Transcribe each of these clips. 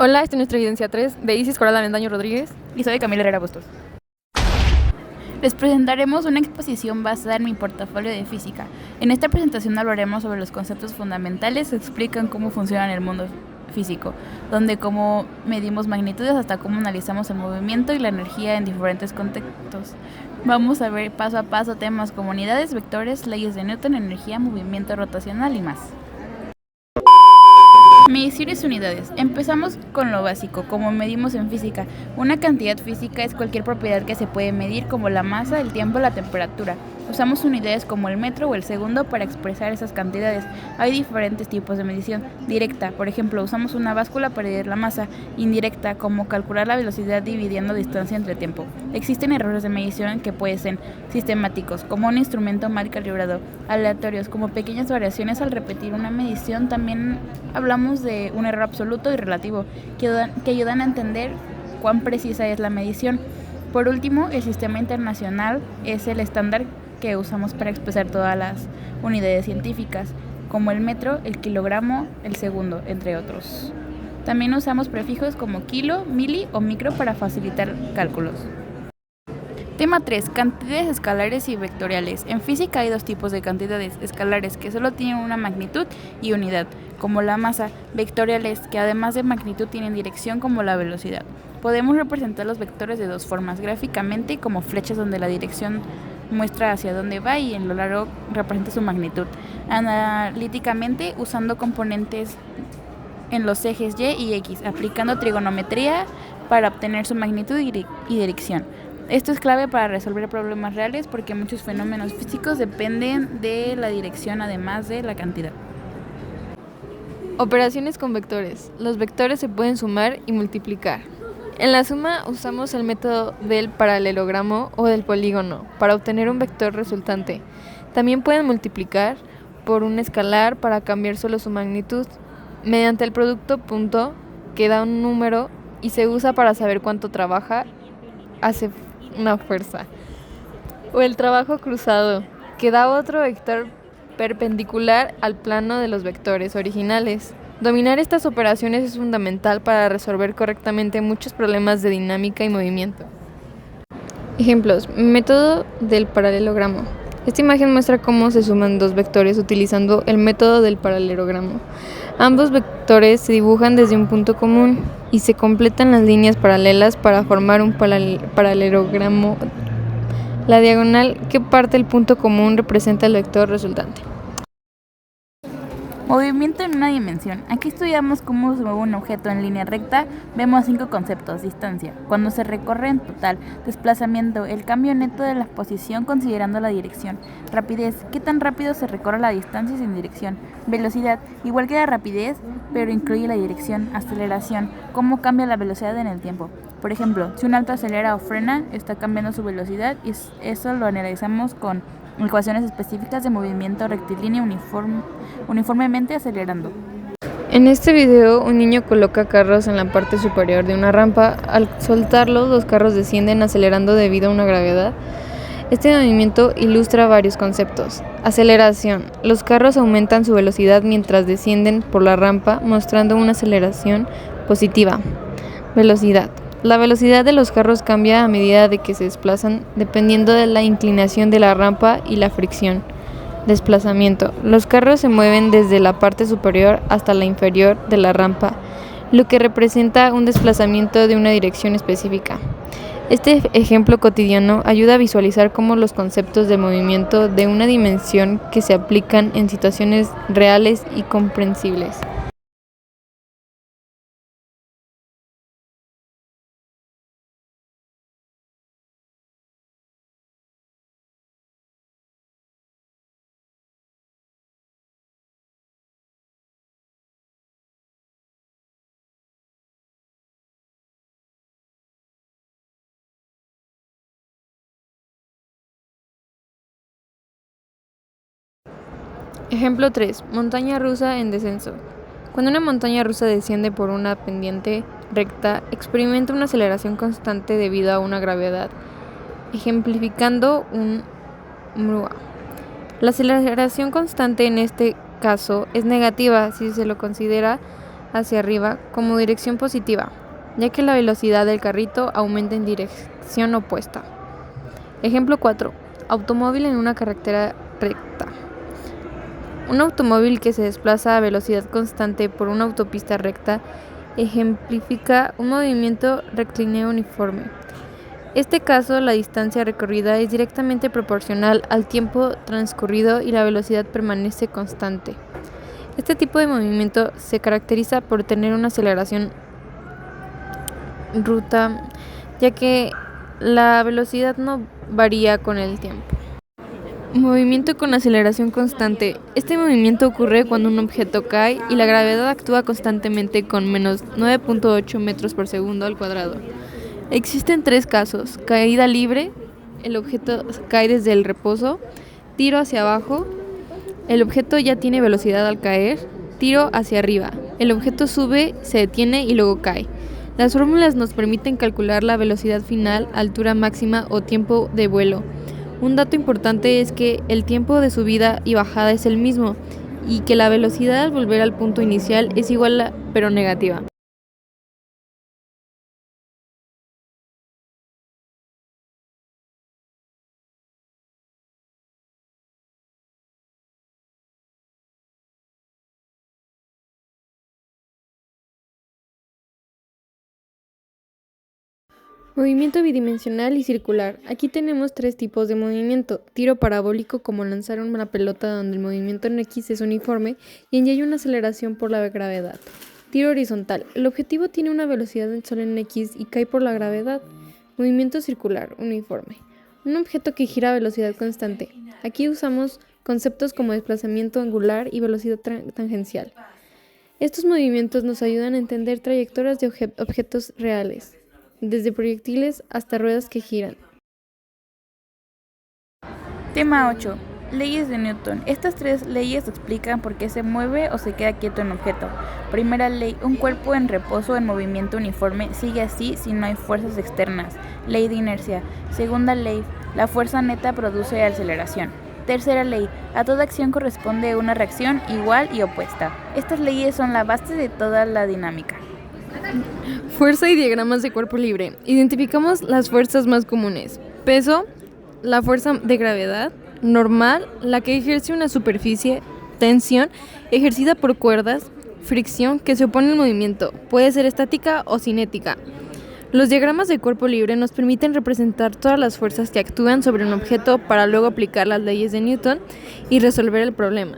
Hola, esta es nuestra evidencia 3 de Isis Coral Avendaño Rodríguez. Y soy Camila Herrera Bustos. Les presentaremos una exposición basada en mi portafolio de física. En esta presentación hablaremos sobre los conceptos fundamentales que explican cómo funciona el mundo físico, donde cómo medimos magnitudes hasta cómo analizamos el movimiento y la energía en diferentes contextos. Vamos a ver paso a paso temas como unidades, vectores, leyes de Newton, energía, movimiento rotacional y más. Mediciones unidades. Empezamos con lo básico, como medimos en física. Una cantidad física es cualquier propiedad que se puede medir, como la masa, el tiempo, la temperatura. Usamos unidades como el metro o el segundo para expresar esas cantidades. Hay diferentes tipos de medición. Directa, por ejemplo, usamos una báscula para medir la masa. Indirecta, como calcular la velocidad dividiendo distancia entre tiempo. Existen errores de medición que pueden ser sistemáticos, como un instrumento mal calibrado. Aleatorios, como pequeñas variaciones al repetir una medición. También hablamos de un error absoluto y relativo, que ayudan a entender cuán precisa es la medición. Por último, el sistema internacional es el estándar que usamos para expresar todas las unidades científicas, como el metro, el kilogramo, el segundo, entre otros. También usamos prefijos como kilo, mili o micro para facilitar cálculos. Tema 3. Cantidades escalares y vectoriales. En física hay dos tipos de cantidades escalares que solo tienen una magnitud y unidad, como la masa, vectoriales que además de magnitud tienen dirección, como la velocidad. Podemos representar los vectores de dos formas, gráficamente como flechas donde la dirección muestra hacia dónde va y en lo largo representa su magnitud. Analíticamente usando componentes en los ejes Y y X, aplicando trigonometría para obtener su magnitud y dirección. Esto es clave para resolver problemas reales porque muchos fenómenos físicos dependen de la dirección además de la cantidad. Operaciones con vectores. Los vectores se pueden sumar y multiplicar. En la suma usamos el método del paralelogramo o del polígono para obtener un vector resultante. También pueden multiplicar por un escalar para cambiar solo su magnitud, mediante el producto punto que da un número y se usa para saber cuánto trabaja hace una fuerza. O el trabajo cruzado, que da otro vector perpendicular al plano de los vectores originales. Dominar estas operaciones es fundamental para resolver correctamente muchos problemas de dinámica y movimiento. Ejemplos: método del paralelogramo. Esta imagen muestra cómo se suman dos vectores utilizando el método del paralelogramo. Ambos vectores se dibujan desde un punto común y se completan las líneas paralelas para formar un paralelogramo. La diagonal que parte el punto común representa el vector resultante. Movimiento en una dimensión. Aquí estudiamos cómo se mueve un objeto en línea recta. Vemos 5 conceptos: distancia, cuando se recorre en total; desplazamiento, el cambio neto de la posición considerando la dirección; rapidez, qué tan rápido se recorre la distancia sin dirección; velocidad, igual que la rapidez, pero incluye la dirección; aceleración, cómo cambia la velocidad en el tiempo. Por ejemplo, si un auto acelera o frena, está cambiando su velocidad y eso lo analizamos con ecuaciones específicas de movimiento rectilíneo uniformemente acelerando. En este video, un niño coloca carros en la parte superior de una rampa. Al soltarlos, los carros descienden acelerando debido a una gravedad. Este movimiento ilustra varios conceptos. Aceleración. Los carros aumentan su velocidad mientras descienden por la rampa, mostrando una aceleración positiva. Velocidad. La velocidad de los carros cambia a medida de que se desplazan, dependiendo de la inclinación de la rampa y la fricción. Desplazamiento. Los carros se mueven desde la parte superior hasta la inferior de la rampa, lo que representa un desplazamiento de una dirección específica. Este ejemplo cotidiano ayuda a visualizar cómo los conceptos de movimiento de una dimensión que se aplican en situaciones reales y comprensibles. Ejemplo 3. Montaña rusa en descenso. Cuando una montaña rusa desciende por una pendiente recta, experimenta una aceleración constante debido a una gravedad, ejemplificando un mRUA. La aceleración constante en este caso es negativa si se lo considera hacia arriba como dirección positiva, ya que la velocidad del carrito aumenta en dirección opuesta. Ejemplo 4. Automóvil en una carretera recta. Un automóvil que se desplaza a velocidad constante por una autopista recta ejemplifica un movimiento rectilíneo uniforme. En este caso, la distancia recorrida es directamente proporcional al tiempo transcurrido y la velocidad permanece constante. Este tipo de movimiento se caracteriza por tener una aceleración ruta, ya que la velocidad no varía con el tiempo. Movimiento con aceleración constante. Este movimiento ocurre cuando un objeto cae y la gravedad actúa constantemente con menos 9.8 metros por segundo al cuadrado. Existen 3 casos: caída libre, el objeto cae desde el reposo; tiro hacia abajo, el objeto ya tiene velocidad al caer; tiro hacia arriba, el objeto sube, se detiene y luego cae. Las fórmulas nos permiten calcular la velocidad final, altura máxima o tiempo de vuelo. Un dato importante es que el tiempo de subida y bajada es el mismo y que la velocidad al volver al punto inicial es igual pero negativa. Movimiento bidimensional y circular. Aquí tenemos 3 tipos de movimiento. Tiro parabólico, como lanzar una pelota donde el movimiento en X es uniforme y en Y hay una aceleración por la gravedad. Tiro horizontal. El objetivo tiene una velocidad solo en X y cae por la gravedad. Movimiento circular, uniforme. Un objeto que gira a velocidad constante. Aquí usamos conceptos como desplazamiento angular y velocidad tangencial. Estos movimientos nos ayudan a entender trayectorias de objetos reales, desde proyectiles hasta ruedas que giran. Tema 8. Leyes de Newton. Estas 3 leyes explican por qué se mueve o se queda quieto un objeto. Primera ley: un cuerpo en reposo en movimiento uniforme sigue así si no hay fuerzas externas. Ley de inercia. Segunda ley: la fuerza neta produce aceleración. Tercera ley: a toda acción corresponde una reacción igual y opuesta. Estas leyes son la base de toda la dinámica. Fuerza y diagramas de cuerpo libre. Identificamos las fuerzas más comunes. Peso, la fuerza de gravedad; normal, la que ejerce una superficie; tensión, ejercida por cuerdas; fricción, que se opone al movimiento, puede ser estática o cinética. Los diagramas de cuerpo libre nos permiten representar todas las fuerzas que actúan sobre un objeto para luego aplicar las leyes de Newton y resolver el problema.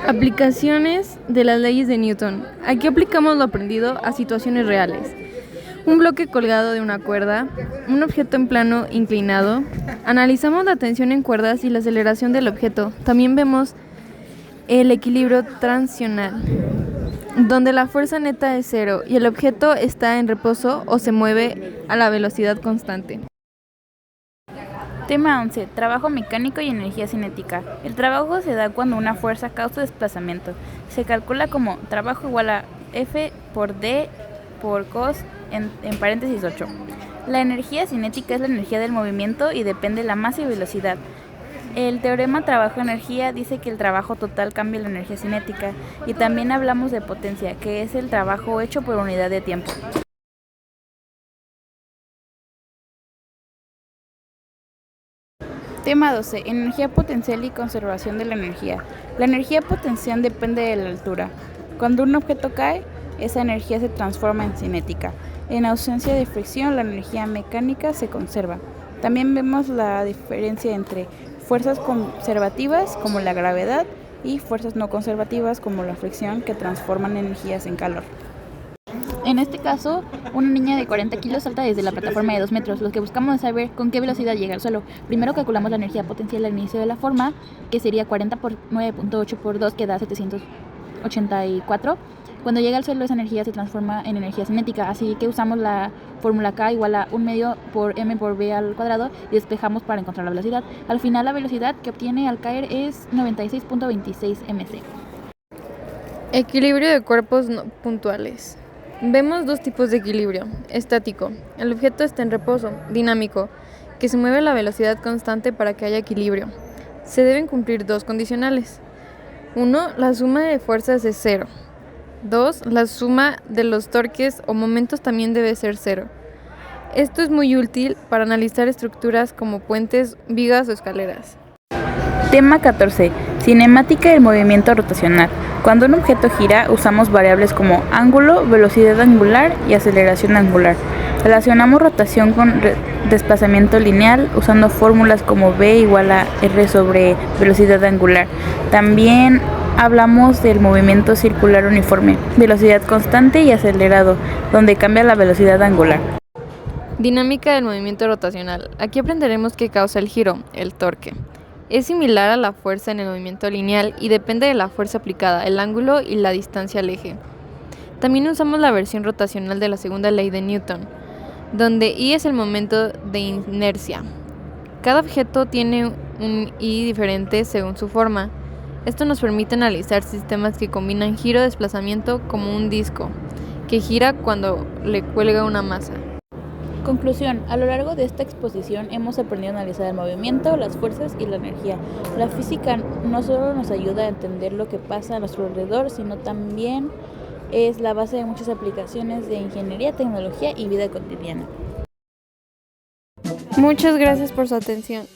Aplicaciones de las leyes de Newton. Aquí aplicamos lo aprendido a situaciones reales. Un bloque colgado de una cuerda, un objeto en plano inclinado. Analizamos la tensión en cuerdas y la aceleración del objeto. También vemos el equilibrio transicional, donde la fuerza neta es 0 y el objeto está en reposo o se mueve a la velocidad constante. Tema 11. Trabajo mecánico y energía cinética. El trabajo se da cuando una fuerza causa desplazamiento. Se calcula como trabajo igual a F por D por cos en paréntesis 8. La energía cinética es la energía del movimiento y depende de la masa y velocidad. El teorema trabajo-energía dice que el trabajo total cambia la energía cinética. Y también hablamos de potencia, que es el trabajo hecho por unidad de tiempo. Tema 12. Energía potencial y conservación de la energía. La energía potencial depende de la altura. Cuando un objeto cae, esa energía se transforma en cinética. En ausencia de fricción, la energía mecánica se conserva. También vemos la diferencia entre fuerzas conservativas, como la gravedad, y fuerzas no conservativas, como la fricción, que transforman energías en calor. En este caso, una niña de 40 kilos salta desde la plataforma de 2 metros. Lo que buscamos es saber con qué velocidad llega al suelo. Primero calculamos la energía potencial al inicio de la forma, que sería 40 por 9.8 por 2, que da 784. Cuando llega al suelo, esa energía se transforma en energía cinética, así que usamos la fórmula K igual a 1 medio por m por v al cuadrado y despejamos para encontrar la velocidad. Al final, la velocidad que obtiene al caer es 96.26 mc. Equilibrio de cuerpos no puntuales. Vemos 2 tipos de equilibrio. Estático: el objeto está en reposo. Dinámico: que se mueve a la velocidad constante para que haya equilibrio. Se deben cumplir 2 condicionales. 1. La suma de fuerzas es 0. 2. La suma de los torques o momentos también debe ser 0. Esto es muy útil para analizar estructuras como puentes, vigas o escaleras. Tema 14. Cinemática del movimiento rotacional. Cuando un objeto gira, usamos variables como ángulo, velocidad angular y aceleración angular. Relacionamos rotación con desplazamiento lineal usando fórmulas como v igual a r sobre velocidad angular. También hablamos del movimiento circular uniforme, velocidad constante y acelerado, donde cambia la velocidad angular. Dinámica del movimiento rotacional. Aquí aprenderemos qué causa el giro, el torque. Es similar a la fuerza en el movimiento lineal y depende de la fuerza aplicada, el ángulo y la distancia al eje. También usamos la versión rotacional de la segunda ley de Newton, donde I es el momento de inercia. Cada objeto tiene un I diferente según su forma. Esto nos permite analizar sistemas que combinan giro-desplazamiento como un disco, que gira cuando le cuelga una masa. Conclusión. A lo largo de esta exposición hemos aprendido a analizar el movimiento, las fuerzas y la energía. La física no solo nos ayuda a entender lo que pasa a nuestro alrededor, sino también es la base de muchas aplicaciones de ingeniería, tecnología y vida cotidiana. Muchas gracias por su atención.